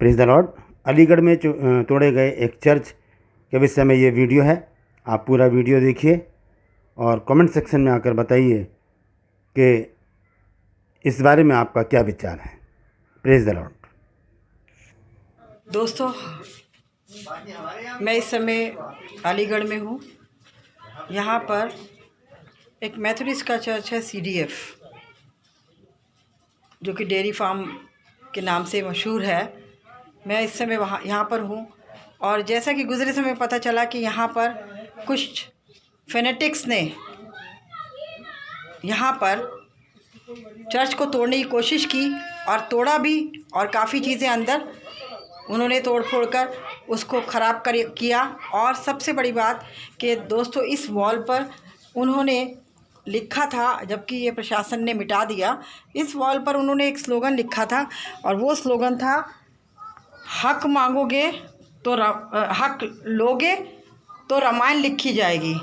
Praise the Lord. Aligarh में तोड़े गए एक चर्च के विषय में ये वीडियो है। आप पूरा वीडियो देखिए और कमेंट सेक्शन में आकर बताइए कि इस बारे में आपका क्या विचार है। Praise the Lord. दोस्तों, मैं इस समय अलीगढ़ में हूँ। यहाँ पर एक मेथोडिस्ट का चर्च है CDF, जो कि डेयरी फार्म के नाम से मशहूर है। मैं इस समय यहाँ पर हूँ और जैसा कि गुज़रे समय पता चला कि यहाँ पर कुछ फेनेटिक्स ने यहाँ पर चर्च को तोड़ने की कोशिश की और तोड़ा भी, और काफ़ी चीज़ें अंदर उन्होंने तोड़ फोड़ कर उसको ख़राब किया। और सबसे बड़ी बात कि दोस्तों, इस वॉल पर उन्होंने लिखा था, जबकि ये प्रशासन ने मिटा दिया, इस वॉल पर उन्होंने एक स्लोगन लिखा था और वो स्लोगन था, हक मांगोगे तो हक लोगे तो रामायण लिखी जाएगी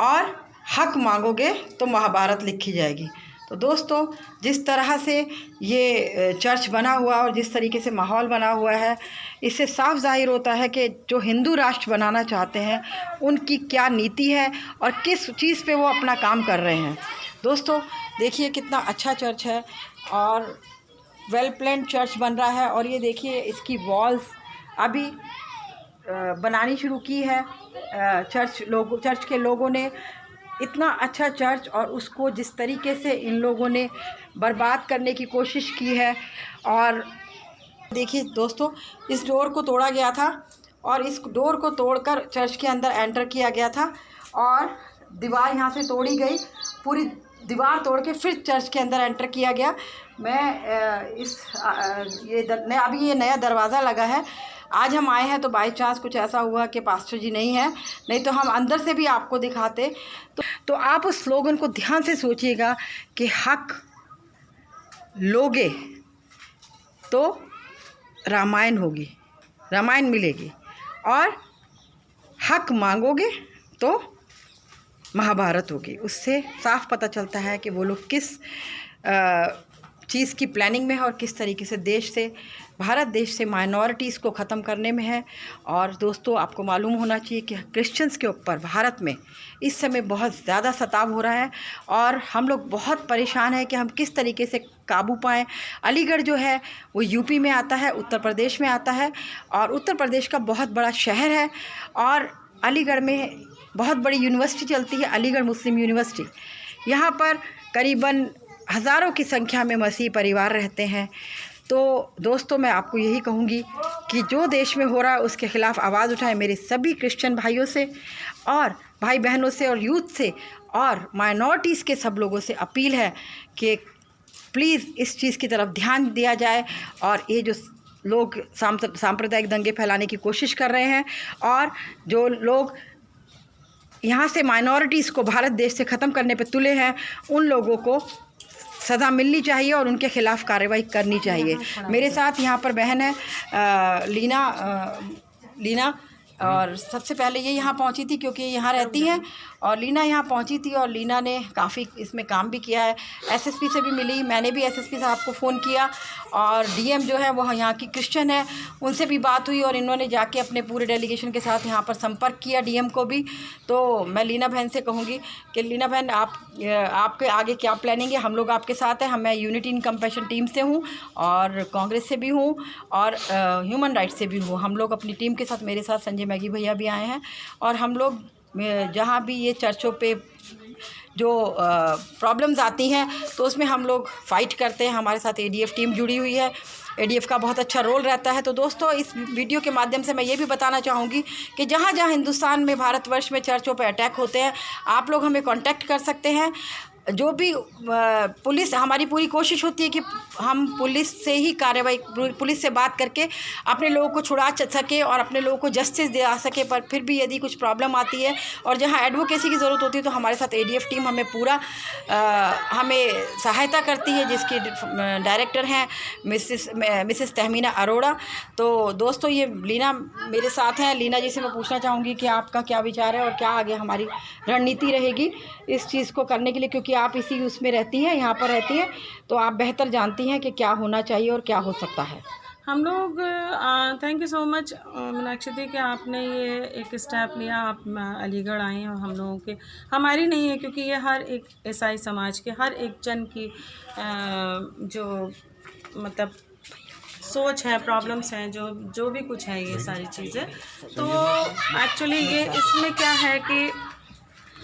और हक मांगोगे तो महाभारत लिखी जाएगी। तो दोस्तों, जिस तरह से ये चर्च बना हुआ और जिस तरीके से माहौल बना हुआ है, इससे साफ जाहिर होता है कि जो हिंदू राष्ट्र बनाना चाहते हैं उनकी क्या नीति है और किस चीज़ पे वो अपना काम कर रहे हैं। दोस्तों देखिए कितना अच्छा चर्च है और वेल प्लान्ड चर्च बन रहा है। और ये देखिए इसकी वॉल्स अभी बनानी शुरू की है चर्च के लोगों ने। इतना अच्छा चर्च और उसको जिस तरीके से इन लोगों ने बर्बाद करने की कोशिश की है। और देखिए दोस्तों, इस डोर को तोड़ा गया था और इस डोर को तोड़कर चर्च के अंदर एंटर किया गया था और दीवार यहाँ से तोड़ी गई, पूरी दीवार तोड़ के फिर चर्च के अंदर एंटर किया गया। अभी ये नया दरवाज़ा लगा है। आज हम आए हैं तो बाई चांस कुछ ऐसा हुआ कि पास्टर जी नहीं है, नहीं तो हम अंदर से भी आपको दिखाते। तो आप उस स्लोगन को ध्यान से सोचिएगा कि हक लोगे तो रामायण होगी, रामायण मिलेगी, और हक मांगोगे तो महाभारत होगी। उससे साफ पता चलता है कि वो लोग किस चीज़ की प्लानिंग में है और किस तरीके से भारत देश से माइनॉरिटीज़ को ख़त्म करने में है। और दोस्तों, आपको मालूम होना चाहिए कि क्रिश्चियंस के ऊपर भारत में इस समय बहुत ज़्यादा सताव हो रहा है और हम लोग बहुत परेशान हैं कि हम किस तरीके से काबू पाएँ। अलीगढ़ जो है वो यूपी में आता है, उत्तर प्रदेश में आता है, और उत्तर प्रदेश का बहुत बड़ा शहर है। और अलीगढ़ में बहुत बड़ी यूनिवर्सिटी चलती है, अलीगढ़ मुस्लिम यूनिवर्सिटी। यहाँ पर करीबन हज़ारों की संख्या में मसीही परिवार रहते हैं। तो दोस्तों, मैं आपको यही कहूँगी कि जो देश में हो रहा है उसके ख़िलाफ़ आवाज़ उठाएं। मेरे सभी क्रिश्चियन भाइयों से और भाई बहनों से और यूथ से और माइनॉरिटीज़ के सब लोगों से अपील है कि प्लीज़ इस चीज़ की तरफ ध्यान दिया जाए। और ये जो लोग सांप्रदायिक दंगे फैलाने की कोशिश कर रहे हैं और जो लोग यहाँ से माइनॉरिटीज़ को भारत देश से ख़त्म करने पे तुले हैं, उन लोगों को सज़ा मिलनी चाहिए और उनके ख़िलाफ़ कार्रवाई करनी चाहिए। मेरे साथ यहाँ पर बहन है लीना, और सबसे पहले ये यहाँ पहुँची थी क्योंकि यहाँ रहती हैं, और लीना यहाँ पहुँची थी और लीना ने काफ़ी इसमें काम भी किया है। SSP से भी मिली, मैंने भी SSP साहब को फ़ोन किया, और DM जो है वो यहाँ की क्रिश्चियन है, उनसे भी बात हुई और इन्होंने जाके अपने पूरे डेलीगेशन के साथ यहाँ पर संपर्क किया, DM को भी। तो मैं लीना बहन से कहूँगी कि लीना बहन, आपके आगे क्या प्लानिंग है? हम लोग आपके साथ हैं। मैं यूनिटी इन कंपैशन टीम से हूँ और कांग्रेस से भी हूँ और ह्यूमन राइट्स से भी हूँ। हम लोग अपनी टीम के साथ, मेरे साथ संजय मैगी भैया भी आए हैं, और हम लोग जहाँ भी ये चर्चों पे जो प्रॉब्लम्स आती हैं तो उसमें हम लोग फ़ाइट करते हैं। हमारे साथ ADF टीम जुड़ी हुई है, ADF का बहुत अच्छा रोल रहता है। तो दोस्तों, इस वीडियो के माध्यम से मैं ये भी बताना चाहूँगी कि जहाँ जहाँ हिंदुस्तान में, भारतवर्ष में चर्चों पर अटैक होते हैं, आप लोग हमें कांटेक्ट कर सकते हैं। जो भी पुलिस, हमारी पूरी कोशिश होती है कि हम पुलिस से ही कार्रवाई, पुलिस से बात करके अपने लोगों को छुड़ा सके और अपने लोगों को जस्टिस दिला सके। पर फिर भी यदि कुछ प्रॉब्लम आती है और जहां एडवोकेसी की ज़रूरत होती है तो हमारे साथ ADF टीम हमें पूरा हमें सहायता करती है, जिसकी डायरेक्टर हैं मिसेस तहमीना अरोड़ा। तो दोस्तों, ये लीना मेरे साथ हैं। लीना जी से मैं पूछना चाहूँगी कि आपका क्या विचार है और क्या आगे हमारी रणनीति रहेगी इस चीज़ को करने के लिए, क्योंकि आप इसी उसमें रहती हैं, यहाँ पर रहती हैं, तो आप बेहतर जानती हैं कि क्या होना चाहिए और क्या हो सकता है। हम लोग thank you so much Meenakshi di कि आपने ये एक स्टेप लिया। आप अलीगढ़ आए हैं और हम लोगों के, हमारी नहीं है क्योंकि ये हर एक ईसाई समाज के हर एक जन की जो मतलब सोच है, प्रॉब्लम्स हैं, जो भी कुछ है, ये सारी चीज़ें। तो एक्चुअली ये इसमें क्या है कि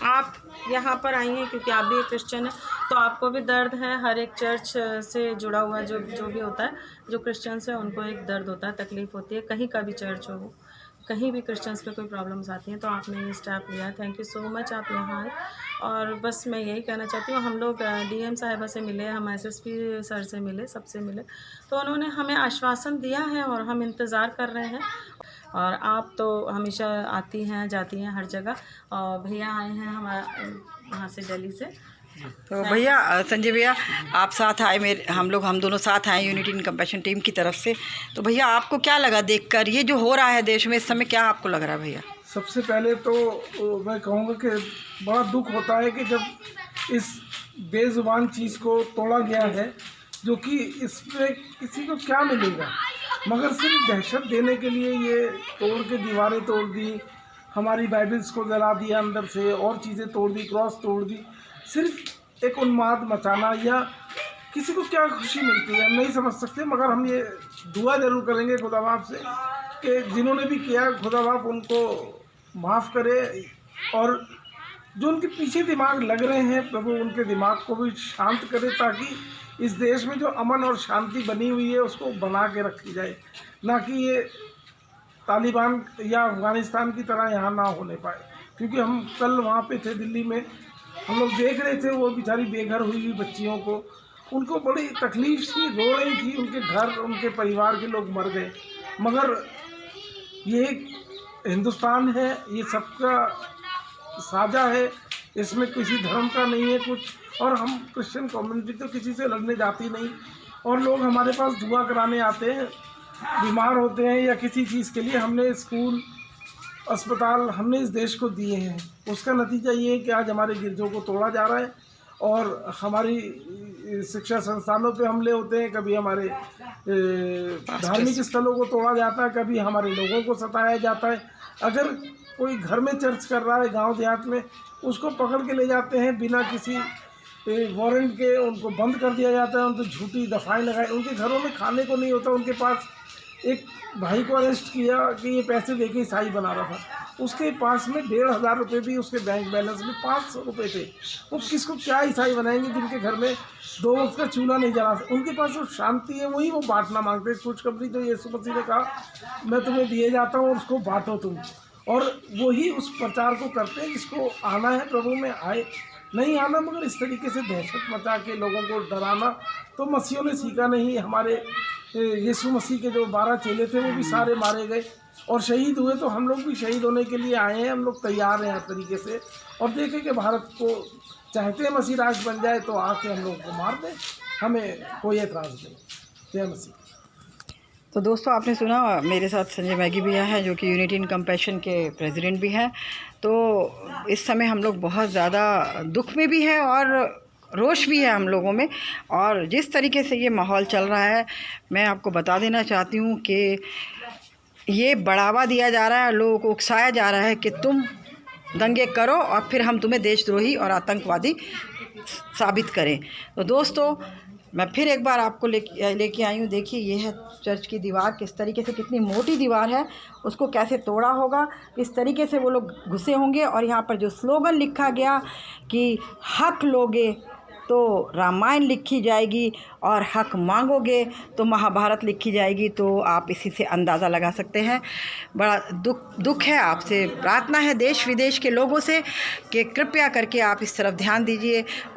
आप यहाँ पर आई हैं क्योंकि आप भी एक क्रिश्चियन हैं, तो आपको भी दर्द है। हर एक चर्च से जुड़ा हुआ जो भी होता है, जो क्रिश्चियंस है उनको एक दर्द होता है, तकलीफ़ होती है, कहीं का भी चर्च हो, कहीं भी क्रिश्चियंस पे कोई प्रॉब्लम्स आती हैं। तो आपने ये स्टेप लिया, थैंक यू सो मच, आप यहाँ आए। और बस मैं यही कहना चाहती हूँ, हम लोग डीएम साहिबा से मिले, हम एसएसपी सर से मिले, सबसे मिले, तो उन्होंने हमें आश्वासन दिया है और हम इंतज़ार कर रहे हैं। और आप तो हमेशा आती हैं जाती हैं हर जगह, और भैया आए हैं हमारा वहाँ से दिल्ली से। तो भैया संजय भैया आप साथ आए, हम दोनों साथ आए यूनिटी इन कंपैशन टीम की तरफ से। तो भैया आपको क्या लगा देखकर ये जो हो रहा है देश में इस समय, क्या आपको लग रहा है भैया? सबसे पहले तो मैं कहूँगा कि बड़ा दुख होता है कि जब इस बेज़ुबान चीज़ को तोड़ा गया है, जो कि इसमें किसी को क्या मिलेगा, मगर सिर्फ दहशत देने के लिए ये तोड़ के दीवारें तोड़ दी, हमारी बाइबल्स को जला दिया अंदर से, और चीज़ें तोड़ दी, क्रॉस तोड़ दी, सिर्फ एक उन्माद मचाना, या किसी को क्या खुशी मिलती है हम नहीं समझ सकते। मगर हम ये दुआ ज़रूर करेंगे खुदा बाप से कि जिन्होंने भी किया, खुदा बाप उनको माफ़ करे, और जो उनके पीछे दिमाग लग रहे हैं प्रभु उनके दिमाग को भी शांत करे, ताकि इस देश में जो अमन और शांति बनी हुई है उसको बना के रखी जाए, ना कि ये तालिबान या अफ़गानिस्तान की तरह यहाँ ना होने पाए। क्योंकि हम कल वहाँ पे थे दिल्ली में, हम लोग देख रहे थे वो बेचारी बेघर हुई हुई बच्चियों को, उनको बड़ी तकलीफ़ सी, रो रही थी, उनके घर उनके परिवार के लोग मर गए। मगर ये हिंदुस्तान है, ये सबका साझा है, इसमें किसी धर्म का नहीं है कुछ, और हम क्रिश्चियन कम्युनिटी तो किसी से लड़ने जाती नहीं। और लोग हमारे पास दुआ कराने आते हैं, बीमार होते हैं या किसी चीज़ के लिए, हमने स्कूल अस्पताल हमने इस देश को दिए हैं। उसका नतीजा ये है कि आज हमारे गिरजों को तोड़ा जा रहा है और हमारी शिक्षा संस्थानों पे हमले होते हैं, कभी हमारे धार्मिक स्थलों को तोड़ा जाता है, कभी हमारे लोगों को सताया जाता है। अगर कोई घर में चर्च कर रहा है गांव देहात में, उसको पकड़ के ले जाते हैं बिना किसी वारंट के, उनको बंद कर दिया जाता है, उनको झूठी दफाएं लगाई, उनके घरों में खाने को नहीं होता। उनके पास एक भाई को अरेस्ट किया कि ये पैसे देके ईसाई बना रहा था, उसके पास में 1500 रुपये भी उसके बैंक बैलेंस में 500 रुपये थे। वो किसको क्या ईसाई बनाएंगे जिनके घर में 2 वक्त का चूल्हा नहीं जला सकते? उनके पास जो शांति है वही वो बांटना मांगते हैं। खुशखबरी जो यीशु मसीह ने कहा मैं तुम्हें दिए जाता हूँ और उसको बांटो तुम, और वही उस प्रचार को करते हैं। जिसको आना है प्रभु में आए, नहीं आना, मगर इस तरीके से दहशत मचा के लोगों को डराना तो मसीहों ने सीखा नहीं। हमारे यीशु मसीह के जो 12 चेले थे वो भी सारे मारे गए और शहीद हुए, तो हम लोग भी शहीद होने के लिए आए हैं। हम लोग तैयार हैं हर तरीके से, और देखें कि भारत को चाहते हैं मसीह राज बन जाए तो आके हम लोग को मार दें, हमें कोई एतराज़ नहीं। जय मसीह। तो दोस्तों आपने सुना, मेरे साथ संजय मैगी भैया हैं जो कि यूनिटी इन कंपैशन के प्रेसिडेंट भी हैं। तो इस समय हम लोग बहुत ज़्यादा दुख में भी हैं और रोष भी है हम लोगों में। और जिस तरीके से ये माहौल चल रहा है, मैं आपको बता देना चाहती हूँ कि ये बढ़ावा दिया जा रहा है, लोगों को उकसाया जा रहा है कि तुम दंगे करो और फिर हम तुम्हें देशद्रोही और आतंकवादी साबित करें। तो दोस्तों मैं फिर एक बार आपको लेके आई हूँ। देखिए ये है चर्च की दीवार, किस तरीके से, कितनी मोटी दीवार है, उसको कैसे तोड़ा होगा, इस तरीके से वो लोग घुसे होंगे। और यहाँ पर जो स्लोगन लिखा गया कि हक लोगे तो रामायण लिखी जाएगी और हक मांगोगे तो महाभारत लिखी जाएगी। तो आप इसी से अंदाज़ा लगा सकते हैं। बड़ा दुख है। आपसे प्रार्थना है देश विदेश के लोगों से कि कृपया करके आप इस तरफ ध्यान दीजिए।